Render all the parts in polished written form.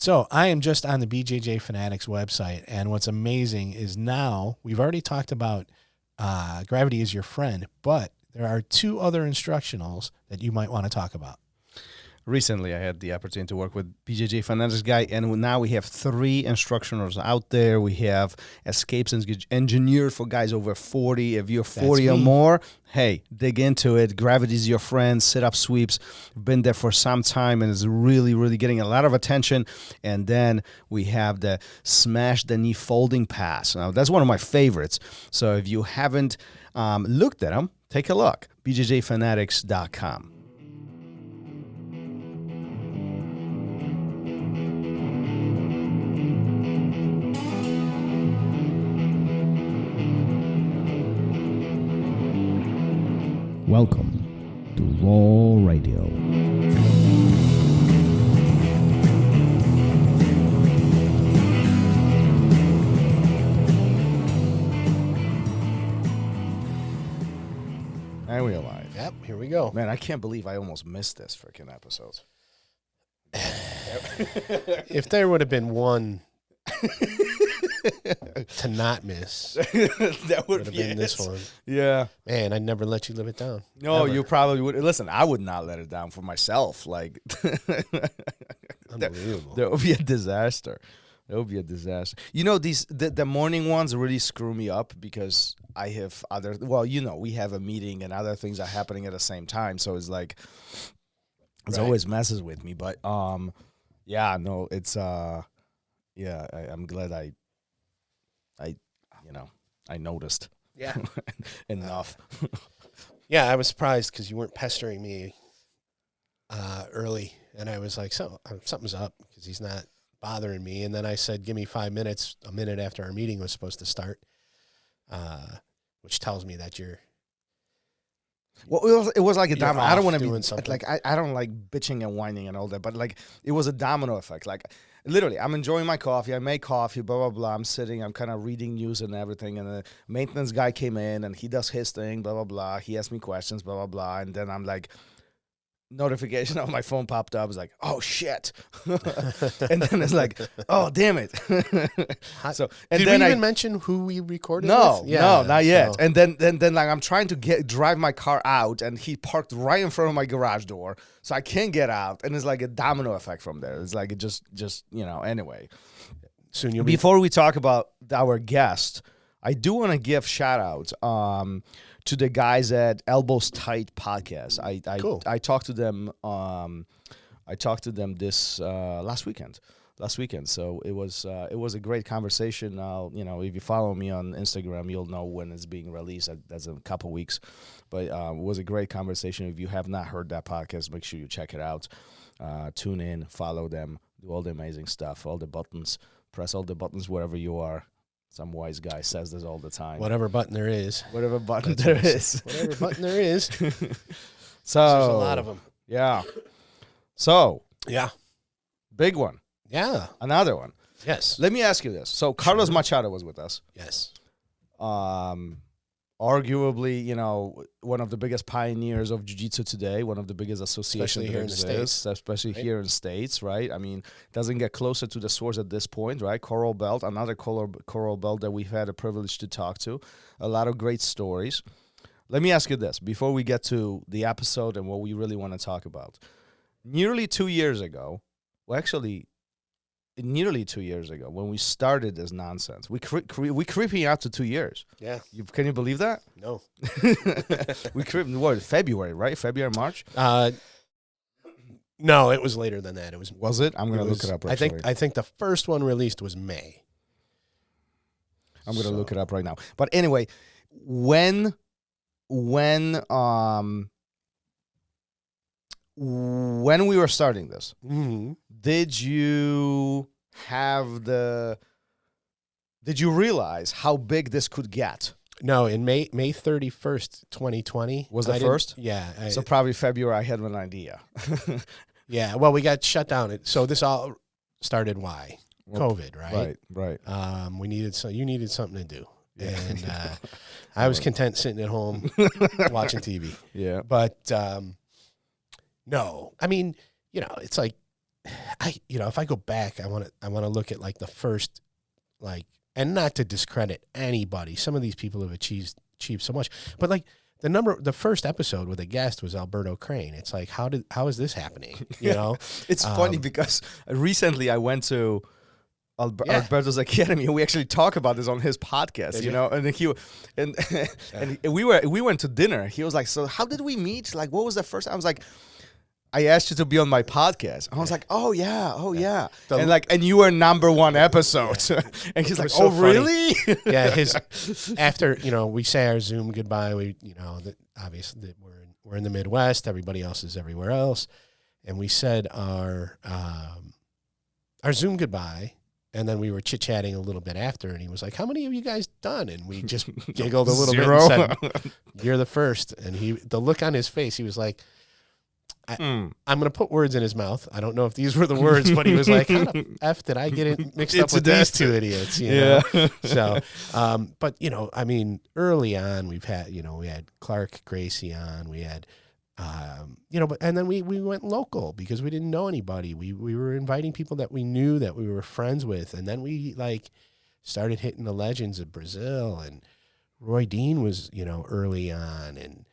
So I am just on the BJJ Fanatics website, and what's amazing is now we've already talked about Gravity is Your Friend, but there are 2 other instructionals that you might want to talk about. Recently, I had the opportunity to work with BJJ Fanatics guy, and now we have 3 instructionals out there. We have escapes engineered for guys over 40. If you're 40 or more, hey, dig into it. Gravity's Your Friend, sit-up sweeps. Been there for some time, and is really, really getting a lot of attention. And then we have the Smash the Knee Folding Pass. Now, that's one of my favorites. So if you haven't looked at them, take a look. BJJFanatics.com. Welcome to Raw Radio. And we're live. Yep, here we go. Man, I can't believe I almost missed this freaking episode. If there would have been one to not miss, That would have be been this one. Yeah. Man, I'd never let you live it down. No, Never. you probably would. Listen, I would not let it down for myself. Like, Unbelievable. that would be a disaster. That would be a disaster. You know, the morning ones really screw me up because I have other. Well, you know, we have a meeting and other things are happening at the same time. So it's like it's always messes with me. But yeah, no, it's yeah. I'm glad I noticed. Yeah. Enough. Yeah, I was surprised because you weren't pestering me early, and I was like, "So something's up," because he's not bothering me. And then I said, "Give me 5 minutes." A minute after our meeting was supposed to start, which tells me that you're. Well, it was like a You're domino. I don't off want to doing be something. like I don't like bitching and whining and all that, but like it was a domino effect. Like literally, I'm enjoying my coffee. I make coffee, blah blah blah. I'm sitting. I'm kind of reading news and everything. And the maintenance guy came in and he does his thing, blah blah blah. He asked me questions, blah blah blah. And then I'm like, notification on my phone popped up. I was like, oh shit. And then it's like, oh damn it. So and Did then we even mention who we recorded? no, with? no, not yet. So- And then like I'm trying to drive my car out, and he parked right in front of my garage door, so I can't get out. And it's like a domino effect from there. It's like it just Anyway, soon you'll be. before we talk about our guest, I do want to give shout outs to the guys at Elbows Tight Podcast. Cool. I talked to them. I talked to them this last weekend. So it was a great conversation. If you follow me on Instagram, you'll know when it's being released. That's a couple weeks, but it was a great conversation. If you have not heard that podcast, make sure you check it out. Tune in, follow them, do all the amazing stuff, all the buttons, press all the buttons wherever you are. Some wise guy says this all the time. Whatever button there is. Whatever button there is. Whatever button there is. So There's a lot of them. Yeah. So Yeah. big one. Yeah. Another one. Yes. Let me ask you this. So Carlos Machado was with us. Yes. Arguably, one of the biggest pioneers of Jiu Jitsu today, one of the biggest associations Especially here in the States. especially right? here in States, right? I mean, doesn't get closer to the source at this point, right? Coral Belt, another Coral Belt that we've had a privilege to talk to. A lot of great stories. Let me ask you this before we get to the episode and what we really want to talk about. Nearly 2 years ago, when we started this nonsense, we creeping out to 2 years. Yeah. Can you believe that? No. We creeped, February, right? February, March? No, it was later than that. It was. Was it? I'm going to look it up. I think the first one released was May. I'm going to look it up right now. But anyway, when we were starting this, Mm-hmm. did you realize how big this could get? No, in May 31st, 2020. Was the first? Yeah. So probably February, I had an idea. Yeah. Well, we got shut down. So this all started why? COVID, right? Right. You needed something to do. And I was content sitting at home watching TV. Yeah. But no, I mean, it's like if I go back, I want to look at like the first, like, and not to discredit anybody. Some of these people have achieved so much, but like the first episode with a guest was Alberto Crane. It's like, how is this happening? You know, it's funny because recently I went to Alberto's Academy, and we actually talk about this on his podcast, you know. And and we went to dinner. He was like, "So how did we meet? Like, what was the first?" I was like, "I asked you to be on my podcast." I was like, "Oh yeah." And you were #1 episode. And he's like, so "Oh really?" Yeah. After we say our Zoom goodbye. We obviously that we're in the Midwest. Everybody else is everywhere else, and we said our Zoom goodbye. And then we were chit-chatting a little bit after, and he was like, "How many have you guys done?" And we just giggled a little bit and said, "You're the first." And the look on his face, he was like, I'm going to put words in his mouth. I don't know if these were the words, but he was like, "How the F did I get it mixed up with these two idiots?" You know? So, but, I mean, early on, we had Clark Gracie on, we had, but and then we went local because we didn't know anybody. We were inviting people that we knew, that we were friends with, and then we like started hitting the legends of Brazil, and Roy Dean was early on, and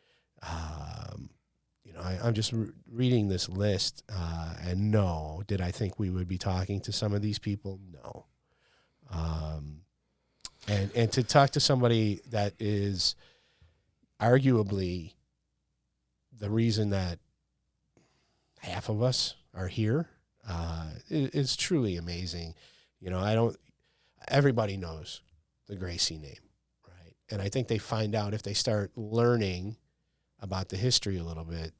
I'm just reading this list, and no, did I think we would be talking to some of these people? No, and to talk to somebody that is arguably the reason that half of us are here is truly amazing. Everybody knows the Gracie name, right? And I think they find out if they start learning about the history a little bit,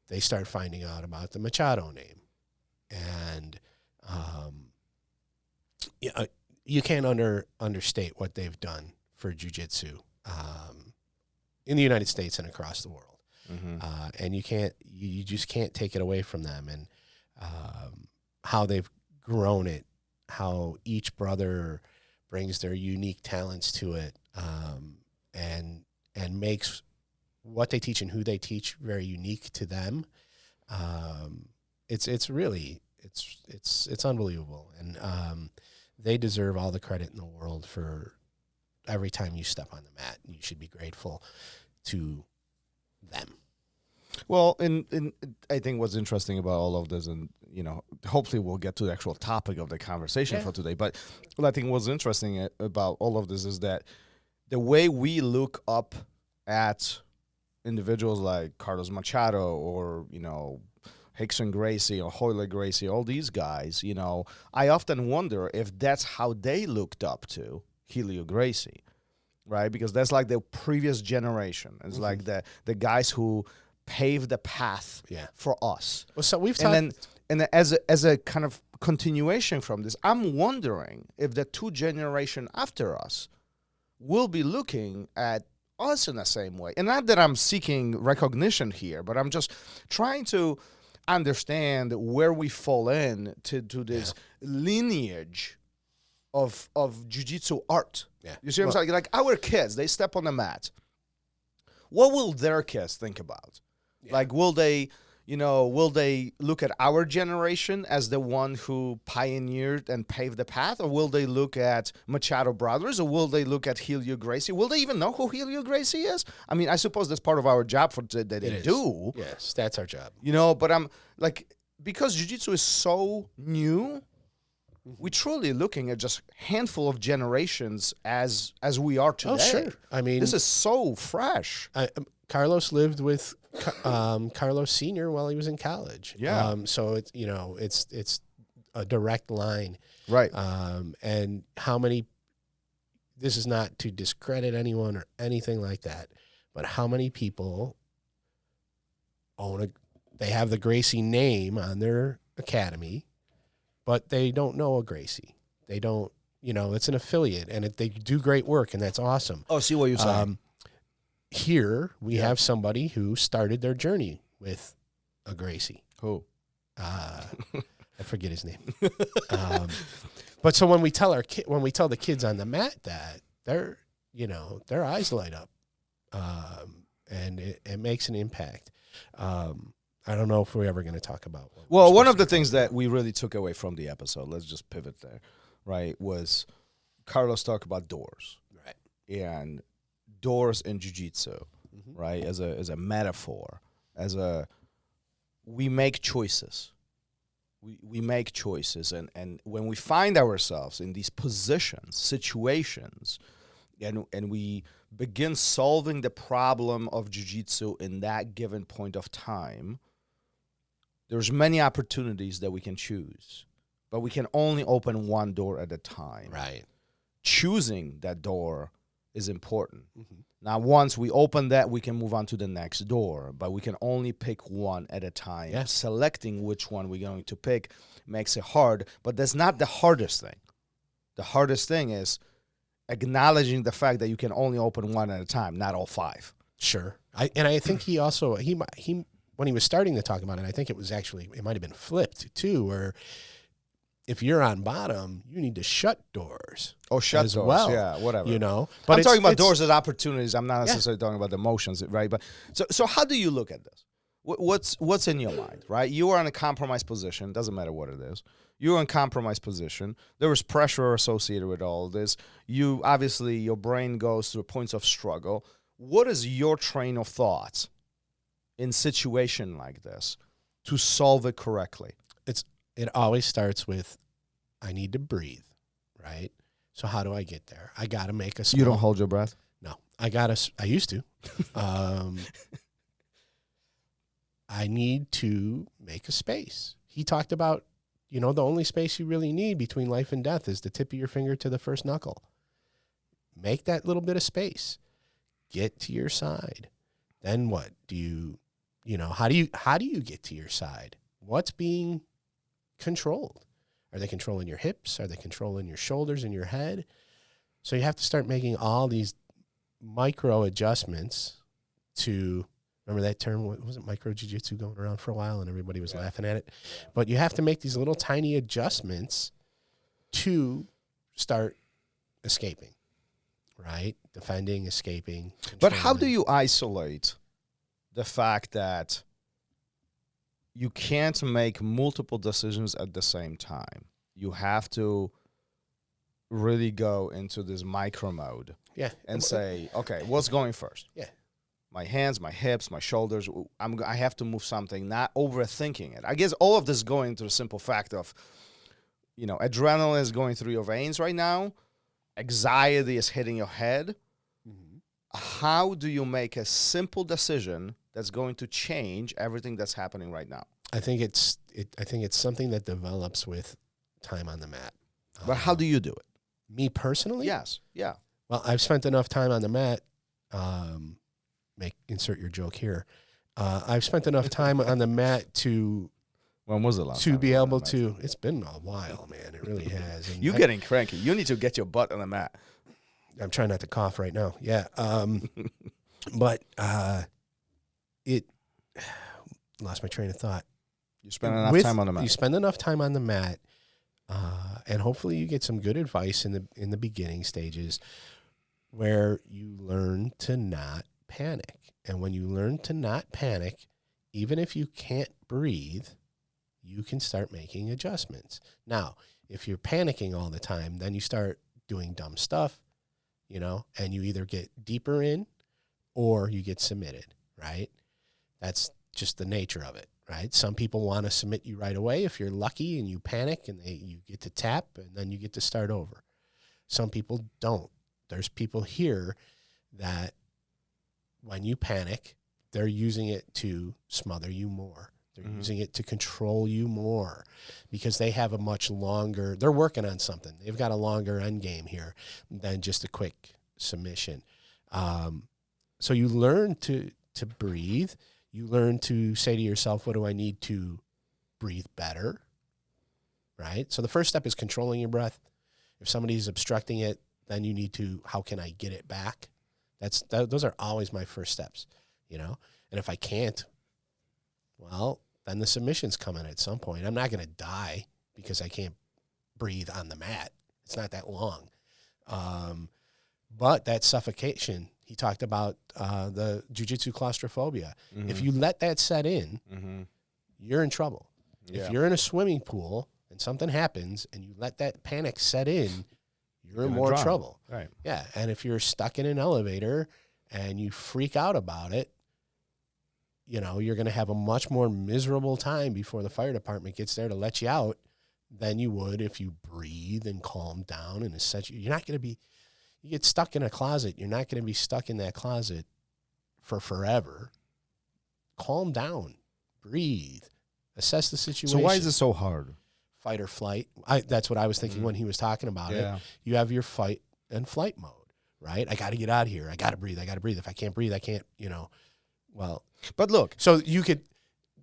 they start finding out about the Machado name. And you can't understate what they've done for jiu-jitsu in the United States and across the world. Mm-hmm. And you just can't take it away from them, and how they've grown it, how each brother brings their unique talents to it, and makes what they teach and who they teach very unique to them. It's really unbelievable, and they deserve all the credit in the world for every time you step on the mat. You should be grateful to them. Well, and I think what's interesting about all of this, and hopefully we'll get to the actual topic of the conversation for today, but what I think what's interesting about all of this is that the way we look up at individuals like Carlos Machado or Rickson Gracie or Royler Gracie, all these guys, I often wonder if that's how they looked up to Helio Gracie. Right, because that's like the previous generation. It's like the guys who paved the path for us. Well, so we've talked, and then as a kind of continuation from this, I'm wondering if the two generation after us will be looking at us in the same way. And not that I'm seeking recognition here, but I'm just trying to understand where we fall in to this lineage of jiu-jitsu art. Yeah. You see what I'm saying? Like our kids, they step on the mat. What will their kids think about? Yeah. Like, will they look at our generation as the one who pioneered and paved the path? Or will they look at Machado brothers? Or will they look at Helio Gracie? Will they even know who Helio Gracie is? I mean, I suppose that's part of our job that they do. Yes, that's our job. But I'm like, because jiu-jitsu is so new, we're truly looking at just a handful of generations as we are today. Oh, sure. I mean, this is so fresh. Carlos lived with Carlos Sr. while he was in college. Yeah. So it's a direct line. Right. And how many? This is not to discredit anyone or anything like that, but how many people they have the Gracie name on their academy, but they don't know a Gracie. They don't, it's an affiliate, and they do great work, and that's awesome. Oh, see what you're saying. Here, we have somebody who started their journey with a Gracie. Who? I forget his name. But so when we tell the kids on the mat that, their eyes light up, and it makes an impact. I don't know if we're ever going to talk about. Well, one of the things that we really took away from the episode, let's just pivot there, right, was Carlos talked about doors. Right. And doors in jiu-jitsu, right, as a metaphor, we make choices. We make choices, and when we find ourselves in these positions, situations, and we begin solving the problem of jiu-jitsu in that given point of time, there's many opportunities that we can choose, but we can only open one door at a time. Right. Choosing that door is important. Now, once we open that, we can move on to the next door, but we can only pick one at a time. Yeah. Selecting which one we're going to pick makes it hard, but that's not the hardest thing. The hardest thing is acknowledging the fact that you can only open one at a time, not all five. Sure. I think he also, he when he was starting to talk about it, I think it might have been flipped too, where if you're on bottom, you need to shut doors. Oh, shut as doors. well. Yeah, whatever. You know, but I'm talking about doors as opportunities. I'm not necessarily talking about the emotions, right? But so how do you look at this? What's in your mind, right? You are in a compromised position. Doesn't matter what it is. You're in a compromised position. There is pressure associated with all this. You obviously your brain goes through points of struggle. What is your train of thought in situation like this to solve it correctly? It always starts with, I need to breathe, right? So how do I get there? I got to make a small... You don't hold your breath? No. I used to. I need to make a space. He talked about, the only space you really need between life and death is the tip of your finger to the first knuckle. Make that little bit of space. Get to your side. Then what? How do you get to your side? What's being controlled? Are they controlling your hips? Are they controlling your shoulders and your head? So you have to start making all these micro adjustments to, remember that term? Wasn't micro jiu-jitsu going around for a while and everybody was laughing at it? But you have to make these little tiny adjustments to start escaping, right? Defending, escaping. But how do you isolate the fact that you can't make multiple decisions at the same time? You have to really go into this micro mode and say, okay, what's going first? Yeah. My hands, my hips, my shoulders. I have to move something, not overthinking it. I guess all of this is going to the simple fact of, adrenaline is going through your veins right now. Anxiety is hitting your head. How do you make a simple decision that's going to change everything that's happening right now? I think it's something that develops with time on the mat. But how do you do it? Me personally? Yes. Yeah. Well, I've spent enough time on the mat. Insert your joke here. I've spent enough time on the mat to. When was the last to time be able to? It's been a while, man. It really has. And You're getting cranky. You need to get your butt on the mat. I'm trying not to cough right now. Yeah. But it lost my train of thought. You spend enough time on the mat. You spend enough time on the mat, and hopefully you get some good advice in the beginning stages, where you learn to not panic. And when you learn to not panic, even if you can't breathe, you can start making adjustments. Now, if you're panicking all the time, then you start doing dumb stuff, and you either get deeper in or you get submitted, right? That's just the nature of it, right? Some people want to submit you right away if you're lucky and you panic and you get to tap and then you get to start over. Some people don't. There's people here that when you panic, they're using it to smother you more. They're using it to control you more because they have a much longer, they're working on something. They've got a longer end game here than just a quick submission. So you learn to breathe. You learn to say to yourself, what do I need to breathe better? Right? So the first step is controlling your breath. If somebody's obstructing it, then you need to, how can I get it back? Those are always my first steps, And if I can't, well, then the submission's coming at some point. I'm not going to die because I can't breathe on the mat. It's not that long. But that suffocation, he talked about the jiu-jitsu claustrophobia. If you let that set in, you're in trouble. Yeah. If you're in a swimming pool and something happens and you let that panic set in, you're in more trouble. Right. Yeah. And if you're stuck in an elevator and you freak out about it, you know, you're going to have a much more miserable time before the fire department gets there to let you out than you would if you breathe and calm down. And you're not going to be, you get stuck in a closet, you're not going to be stuck in that closet for forever. Calm down, breathe, assess the situation. So why is it so hard? Fight or flight. That's what I was thinking when he was talking about it. You have your fight and flight mode, right? I got to get out of here. I got to breathe. If I can't breathe, I can't, you know, well. But look. So you could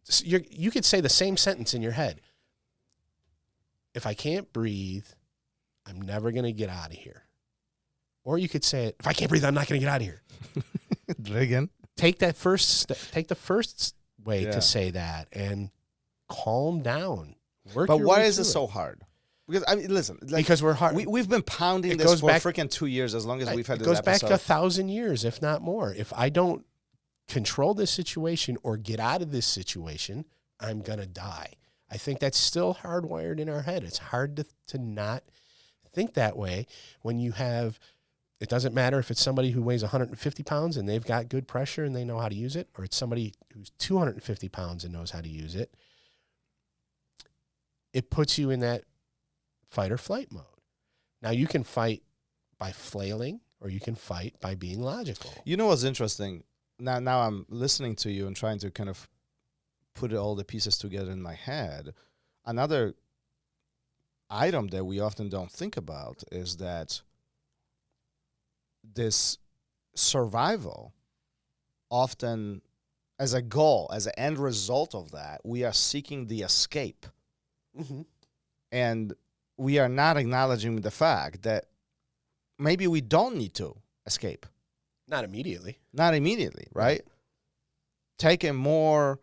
say the same sentence in your head. If I can't breathe, I'm never going to get out of here. Or you could say it, if I can't breathe, I'm not going to get out of here. Again. Take the first way to say that and calm down. But why is it so hard? Because, I mean, listen. Like, because we're hard. We've been pounding this for freaking 2 years as long as we've had this episode. It goes back 1,000 years, if not more. If I don't control this situation or get out of this situation, I'm going to die. I think that's still hardwired in our head. It's hard to not think that way when you have, it doesn't matter if it's somebody who weighs 150 pounds and they've got good pressure and they know how to use it, or it's somebody who's 250 pounds and knows how to use it. It puts you in that fight or flight mode. Now you can fight by flailing or you can fight by being logical. You know what's interesting? Now I'm listening to you and trying to kind of put all the pieces together in my head. Another item that we often don't think about is that this survival often, as a goal, as an end result of that, we are seeking the escape. Mm-hmm. And we are not acknowledging the fact that maybe we don't need to escape. Not immediately, right? Taking more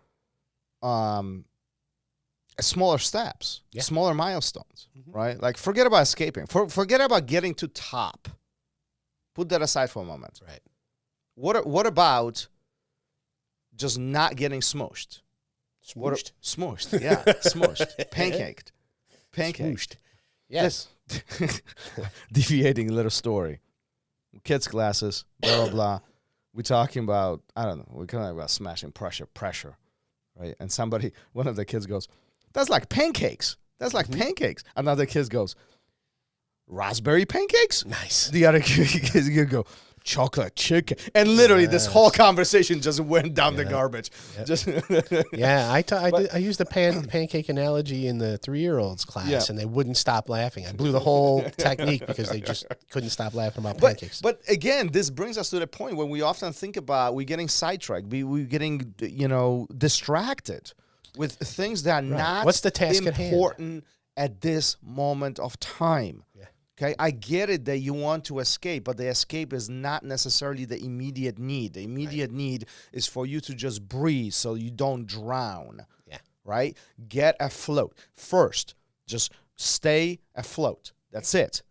smaller steps, smaller milestones, right? Like, forget about escaping. Forget about getting to top. Put that aside for a moment. Right. What about just not getting smooshed? Smooshed, yeah. Smooshed. Pancaked. Smooshed. Yes. Deviating little story. Kids' classes, blah, blah, blah. We're talking about, I don't know, we're talking about smashing pressure, right? And one of the kids goes, that's like pancakes. Pancakes. Another kid goes, raspberry pancakes? Nice. The other kid go, chocolate chicken. And literally this whole conversation just went down the garbage. Yep. Just I used the pancake analogy in the 3-year-olds class, and they wouldn't stop laughing. I blew the whole technique because they just couldn't stop laughing about pancakes. But again, this brings us to the point when we often think about we're getting sidetracked, we're getting distracted with things that are not What's the task important at this moment of time. Yeah. Okay, I get it that you want to escape, but the escape is not necessarily the immediate need. The immediate need is for you to just breathe so you don't drown. Yeah. Right? Get afloat. First, just stay afloat. That's it.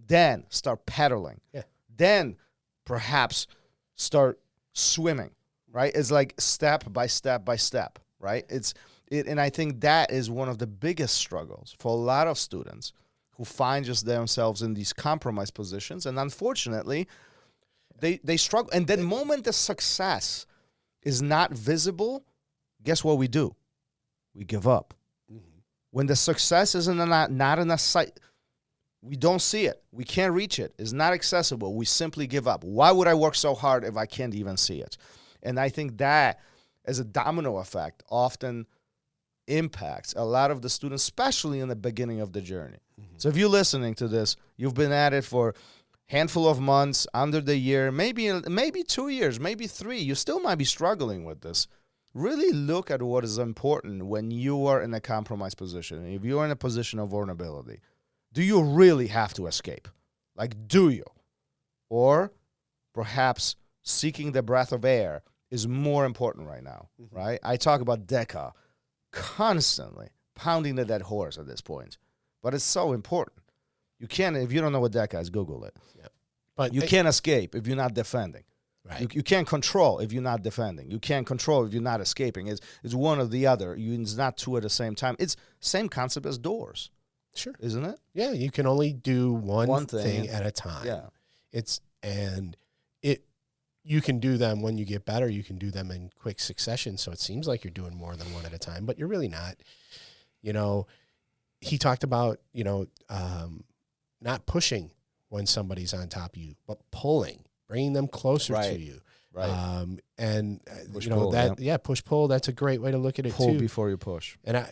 Then start pedaling. Yeah. Then perhaps start swimming. Right? It's like step by step by step. Right? And I think that is one of the biggest struggles for a lot of students who find just themselves in these compromised positions. And unfortunately, they struggle. And the moment the success is not visible, guess what we do? We give up. Mm-hmm. When the success is not in a sight, we don't see it. We can't reach it. It's not accessible. We simply give up. Why would I work so hard if I can't even see it? And I think that, as a domino effect, often impacts a lot of the students, especially in the beginning of the journey. Mm-hmm. So if you're listening to this, you've been at it for a handful of months, under the year, maybe 2 years, maybe 3. You still might be struggling with this. Really look at what is important when you are in a compromised position. If you're in a position of vulnerability, do you really have to escape? Like, do you? Or perhaps seeking the breath of air is more important right now, mm-hmm. right? I talk about DECA constantly, pounding the dead horse at this point. But it's so important. You can't, if you don't know what DECA is, Google it. Yep. But you can't escape if you're not defending. Right. You can't control if you're not defending. You can't control if you're not escaping. It's one or the other. It's not two at the same time. It's same concept as doors. Sure. Isn't it? Yeah, you can only do one thing thing at a time. Yeah. You can do them when you get better. You can do them in quick succession. So it seems like you're doing more than one at a time, but you're really not. You know, he talked about, not pushing when somebody's on top of you, but pulling, bringing them closer to you. Right. Push, pull, that, push, pull, that's a great way to look at it pull too. Before you push. And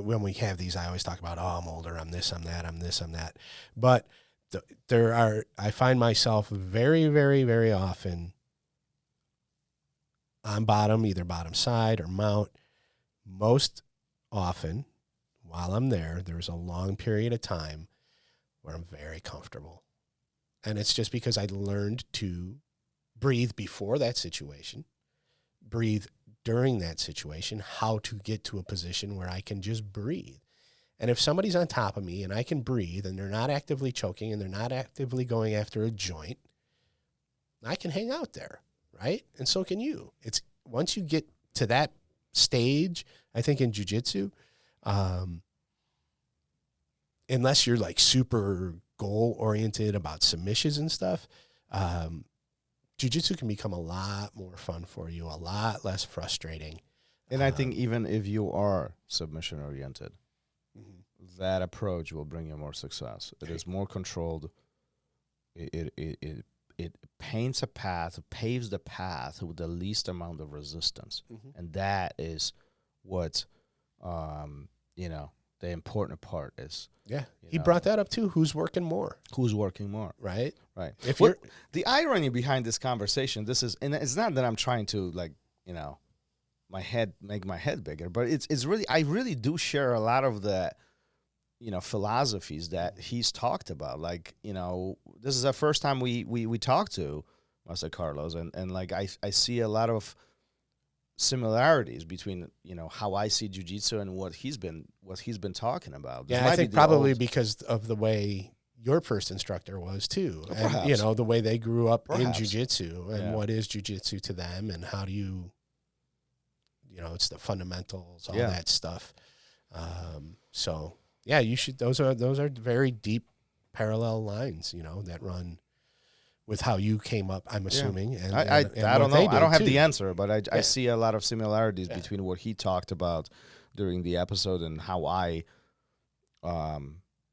when we have these, I always talk about, I'm older, I'm this, I'm that, I'm this, I'm that. But I find myself very, very, very often on bottom, either bottom side or mount. Most often, while I'm there's a long period of time where I'm very comfortable. And it's just because I learned to breathe before that situation, breathe during that situation, how to get to a position where I can just breathe. And if somebody's on top of me and I can breathe and they're not actively choking and they're not actively going after a joint, I can hang out there, right? And so can you. It's once you get to that stage, I think in jiu-jitsu, unless you're like super goal-oriented about submissions and stuff, jiu-jitsu can become a lot more fun for you, a lot less frustrating. And I think even if you are submission-oriented, that approach will bring you more success. It is more controlled. It paints a path, paves the path with the least amount of resistance. And that is what, the important part is. Yeah. He brought that up too. Who's working more? Who's working more? Right? Right. If you're the irony behind this conversation, and it's not that I'm trying to make my head bigger, but it's really, I really do share a lot of the, philosophies that he's talked about. Like, this is the first time we talked to Master Carlos, and like I see a lot of similarities between how I see jiu-jitsu and what he's been talking about. Yeah, I think probably because of the way your first instructor was too, and the way they grew up in jiu-jitsu and what is jiu-jitsu to them, and how do you, it's the fundamentals, all that stuff. So yeah, you should. Those are very deep parallel lines, that run with how you came up, I'm assuming. And I don't know. I don't have the answer, but I Yeah. see a lot of similarities between what he talked about during the episode and how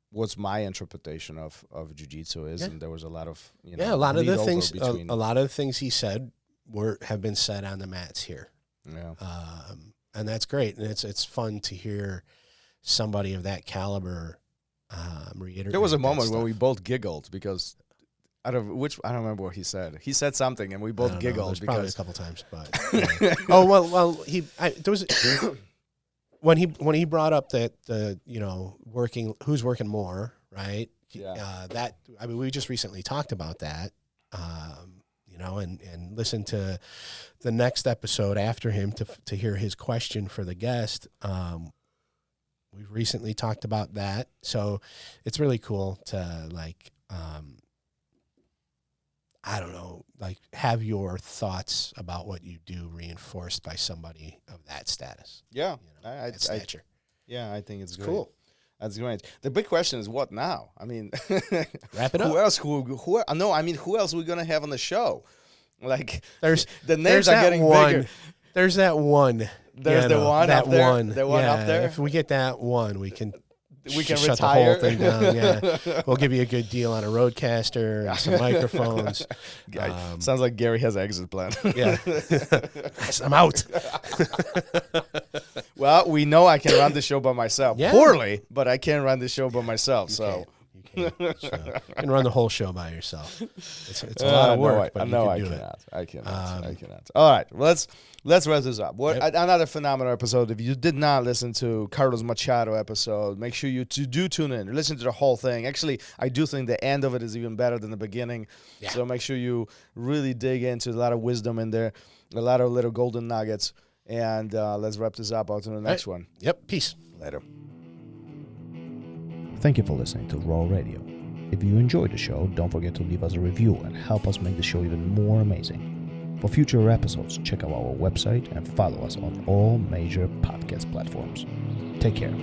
what's my interpretation of jiu-jitsu is. And there was a lot of, a lot of the things, a lot of the things he said have been said on the mats here. Yeah. And that's great. And it's fun to hear somebody of that caliber reiterate. There was a moment where we both giggled because I don't remember what he said. He said something, and we both giggled because probably a couple times. But there was when he brought up that who's working more, right? Yeah. We just recently talked about that, and listened to the next episode after him to hear his question for the guest. We've recently talked about that, so it's really cool to I don't know, have your thoughts about what you do reinforced by somebody of that status. Yeah. That stature. I think it's great. Cool. That's great. The big question is what now? I mean, wrap it up. Who else? Who else are we going to have on the show? Like, there's the names are getting bigger. There's that one. There's the one that up there. One. The one up there. If we get that one, we can shut retire. the whole thing down. Yeah, we'll give you a good deal on a Roadcaster and some microphones. Sounds like Gary has an exit plan. Yeah, I'm out. Well, we know I can run the show by myself. Yeah. Poorly, but I can run the show by myself. You can run the whole show by yourself. It's a lot of work, but you can do it. I cannot. All right, let's wrap this up. Another phenomenal episode. If you did not listen to Carlos Machado episode, make sure you do tune in. Listen to the whole thing. Actually, I do think the end of it is even better than the beginning. Yeah. So make sure you really dig into a lot of wisdom in there, a lot of little golden nuggets. And let's wrap this up. On to the next one. Yep. Peace. Later. Thank you for listening to Raw Radio. If you enjoyed the show, don't forget to leave us a review and help us make the show even more amazing. For future episodes, check out our website and follow us on all major podcast platforms. Take care.